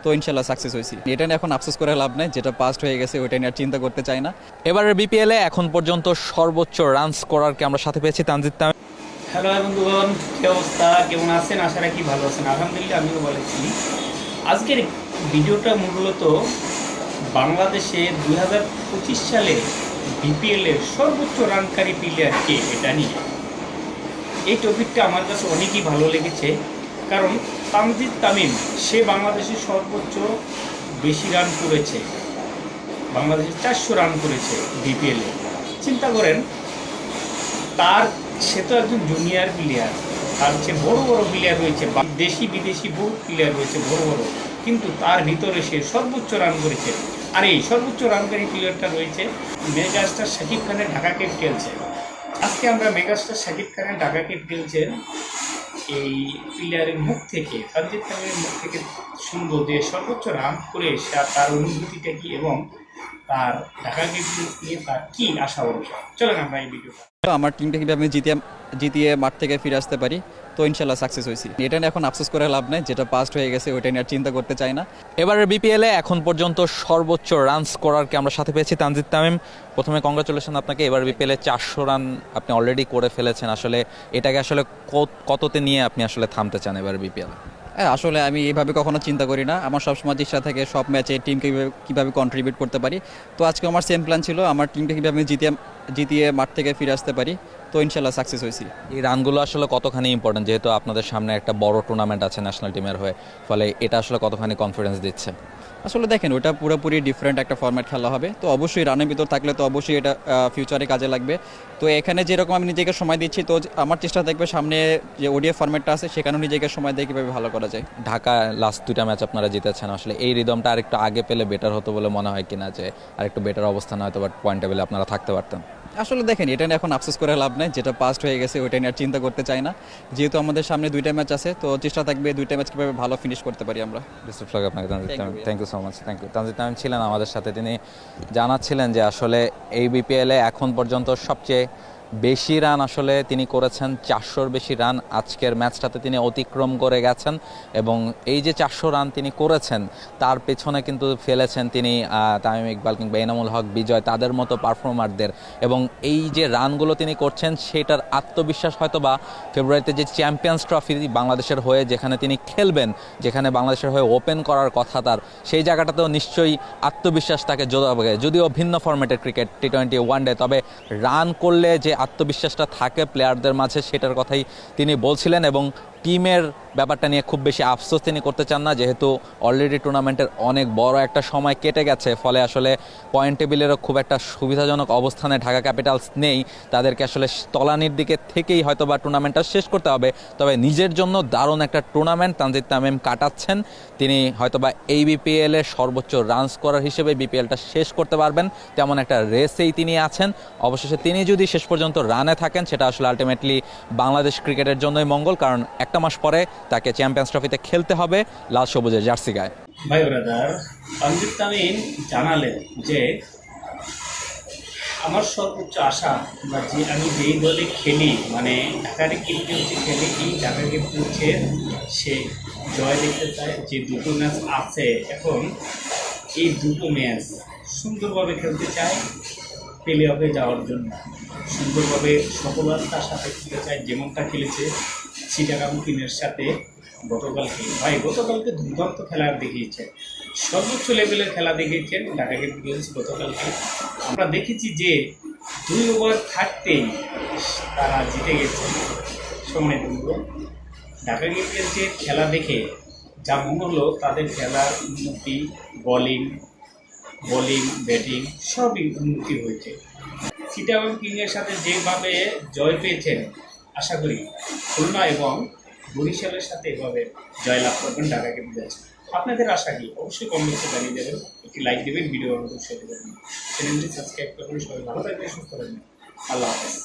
তো ইনশাল্লাহ সাকসেস হয়েছি। এটা নিয়ে এখন আফসোস করে লাভ নেই, যেটা পাস্ট হয়ে গেছে ওইটা নিয়ে আর চিন্তা করতে চাই না। এবারের বিপিএল এ এখন পর্যন্ত সর্বোচ্চ রান স্কোরারকে আমরা সাথে পেয়েছি তানজিদ তামিম। হ্যালো বন্ধুগণ, কি অবস্থা, কেমন আছেন? আশা রাখি ভালো আছেন। আলহামদুলিল্লাহ আমিও ভালো আছি। আজকের ভিডিওটা মূলত বাংলাদেশে 2025 সালে বিপিএলের সর্বোচ্চ রানকারী প্লেয়ার কে এটা নিয়ে। এই টপিকটা আমার কাছে অনেকই ভালো লেগেছে, কারণ তানজিদ তামিম সে বাংলাদেশের সর্বোচ্চ বেশি রান করেছে, বাংলাদেশে 400 রান করেছে বিপিএলে। চিন্তা করেন, সে তো একজন জুনিয়র প্লেয়ার, তার চেয়ে বড় বড় প্লেয়ার রয়েছে, দেশি বিদেশি বহু প্লেয়ার রয়েছে বড় বড়, কিন্তু তার ভিতরে সে সর্বোচ্চ রান করেছে। আর এই সর্বোচ্চ রানকারী প্লেয়ারটা রয়েছে মেগাস্টার শাকিব খানের ঢাকা ক্যাপিটালসে। আজকে আমরা মেগাস্টার শাকিব খানের ঢাকা ক্যাপিটালসের এই প্লেয়ারের মুখ থেকে, তানজিদ তামিমের মুখ থেকে শুনবো যে সর্বোচ্চ রান করে তার অনুভূতিটা কি এবং তার ঢাকা ক্যাপিটালস নিয়ে তার কি আশা ভরসা। চলেন আমরা এই ভিডিওটা। তো আমার টিমটা কীভাবে আমি জিতিয়ে মাঠ থেকে ফিরে আসতে পারি, তো ইনশাল্লাহ সাকসেস হয়েছি। এটা নিয়ে এখন আফসোস করে লাভ নেই, যেটা পাস্ট হয়ে গেছে ওইটা নিয়ে আর চিন্তা করতে চাই না। এবারের বিপিএল এ এখন পর্যন্ত সর্বোচ্চ রান স্কোরারকে আমরা সাথে পেয়েছি তানজিদ তামিম। প্রথমে কংগ্রাচুলেশন আপনাকে, এবার বিপিএল এ 400 রান আপনি অলরেডি করে ফেলেছেন। আসলে এটাকে আসলে কততে নিয়ে আপনি আসলে থামতে চান এবার বিপিএল? হ্যাঁ, আসলে আমি এইভাবে কখনো চিন্তা করি না। আমার সবসময় ইচ্ছা থাকে সব ম্যাচে টিমকে কীভাবে কন্ট্রিবিউট করতে পারি। তো আজকে আমার সেম প্ল্যান ছিল, আমার টিমটা কীভাবে আমি জিতিয়ে মাঠ থেকে ফিরে আসতে পারি, তো ইনশাল্লাহ সাকসেস হয়েছি। এই রানগুলো আসলে কতখানি ইম্পর্টেন্ট, যেহেতু আপনাদের সামনে একটা বড় টুর্নামেন্ট আছে ন্যাশনাল টিমের হয়ে, ফলে এটা আসলে কতখানি কনফিডেন্স দিচ্ছে? আসলে দেখেন, ওটা পুরোপুরি ডিফারেন্ট একটা ফরম্যাট খেলা হবে, তো অবশ্যই রানের ভিতর থাকলে তো অবশ্যই এটা ফিউচারে কাজে লাগবে। তো এখানে যেরকম আমি নিজেকে সময় দিচ্ছি, তো আমার চেষ্টা থাকবে সামনে যে ওডিআই ফরম্যাটটা আছে সেখানেও নিজেকে সময় দিয়ে কীভাবে ভালো করা যায়। ঢাকা লাস্ট 2টা ম্যাচ আপনারা জিতেছেন, আসলে এই রিদমটা আরেকটু আগে পেলে বেটার হতো বলে মনে হয় কিনা, যে আরেকটু বেটার অবস্থান হয়তো বাট পয়েন্ট টেবিলে আপনারা থাকতে পারতেন? আসলে দেখেন, এটা নিয়ে এখন আফসোস করে লাভ নেই, যেটা পাস্ট হয়ে গেছে ওইটা নিয়ে আর চিন্তা করতে চাই না। যেহেতু আমাদের সামনে 2টা ম্যাচ আছে, তো চেষ্টা থাকবে 2টা ম্যাচ কীভাবে ভালো ফিনিশ করতে পারি আমরা। বেস্ট অফ লাক আপনাকে Tanzid Tamim. Thank you so much. Thank you. Tanzid Tamim ছিলেন আমাদের সাথে, তিনি জানাচ্ছিলেন যে আসলে এই বিপিএলে এখন পর্যন্ত সবচেয়ে বেশি রান আসলে তিনি করেছেন, 400-র বেশি রান আজকের ম্যাচটাতে তিনি অতিক্রম করে গেছেন। এবং এই যে 400 রান তিনি করেছেন, তার পেছনে কিন্তু ফেলেছেন তিনি তামিম ইকবাল কিংবা এনামুল হক বিজয়, তাদের মতো পারফর্মারদের। এবং এই যে রানগুলো তিনি করছেন, সেটার আত্মবিশ্বাস হয়তো বা ফেব্রুয়ারিতে যে চ্যাম্পিয়ন্স ট্রফি বাংলাদেশের হয়ে যেখানে তিনি খেলবেন, যেখানে বাংলাদেশের হয়ে ওপেন করার কথা তার, সেই জায়গাটাতেও নিশ্চয়ই আত্মবিশ্বাস তাকে যোগাবে। যদিও ভিন্ন ফরম্যাটের ক্রিকেট, টি-20, ওয়ানডে, তবে রান করলে যে আত্মবিশ্বাসটা থাকে প্লেয়ারদের মাঝে, সেটার কথাই তিনি বলছিলেন। এবং টিমের ব্যাপারটা নিয়ে খুব বেশি আফসোস তিনি করতে চান না, যেহেতু অলরেডি টুর্নামেন্টের অনেক বড় একটা সময় কেটে গেছে, ফলে আসলে পয়েন্ট টেবিলেরও খুব একটা সুবিধাজনক অবস্থানে ঢাকা ক্যাপিটালস নেই। তাদেরকে আসলে তলানির দিকে থেকেই হয়তো বা টুর্নামেন্টটা শেষ করতে হবে। তবে নিজের জন্য দারুণ একটা টুর্নামেন্ট তানজিদ তামিম কাটাচ্ছেন। তিনি হয়তোবা এই বিপিএলের সর্বোচ্চ রান স্কোরার হিসেবে বিপিএলটা শেষ করতে পারবেন, তেমন একটা রেসেই তিনি আছেন। অবশেষে তিনি যদি শেষ পর্যন্ত রানে থাকেন, সেটা আসলে আলটিমেটলি বাংলাদেশ ক্রিকেটের জন্যই মঙ্গল, কারণ একটা মাস পরে তাকে চ্যাম্পিয়ন্স ট্রফিতে খেলতে হবে লাল সবুজের জার্সি গায়ে। ভাই ব্রাদার, তানজিদ তামিম জানালেন যে আমার সর্বোচ্চ আশা বা যে আমি যেই দলে খেলি, মানে ঢাকার ক্যাপিটালসে খেলি, এই ঢাকা ক্যাপিটালসের সে জয় দেখতে চায়। যে 2টো ম্যাচ আছে এখন, এই 2টো ম্যাচ সুন্দরভাবে খেলতে চায় প্লে অফে যাওয়ার জন্য, সুন্দরভাবে সফলতার সাথে খেলতে চায়, যেমনটা খেলেছে চিটাগাং টিমের সাথে গতকালকে। ভাই গতকালকে দুর্দান্ত খেলা দেখিয়েছে, সর্বোচ্চ লেভেলের খেলা দেখিয়েছেন ঢাকা ক্যাপিটালস গতকালকে। আমরা দেখেছি যে 2 ওভার থাকতেই তারা জিতে গেছে। সময় বলব, ঢাকা ক্যাপিটালসের খেলা দেখে যা মনে হলো, তাদের খেলার উন্নতি, বোলিং ব্যাটিং সবই উন্নতি হয়েছে। চিটাগাং কিংয়ের সাথে যেভাবে জয় পেয়েছেন, আশা করি খুলনা এবং বরিশালের সাথে এভাবে জয়লাভ করবেন ঢাকা ক্যাপিটালস। আপনাদের আশা কি? অবশ্যই কমেন্টে জানিয়ে দেবেন, একটি লাইক দেবেন, ভিডিও অবশ্যই দেবেন, চ্যানেলটি সাবস্ক্রাইব করবেন। সবাই ভালো থাকবেন, সুস্থ থাকবেন। আল্লাহ হাফেজ।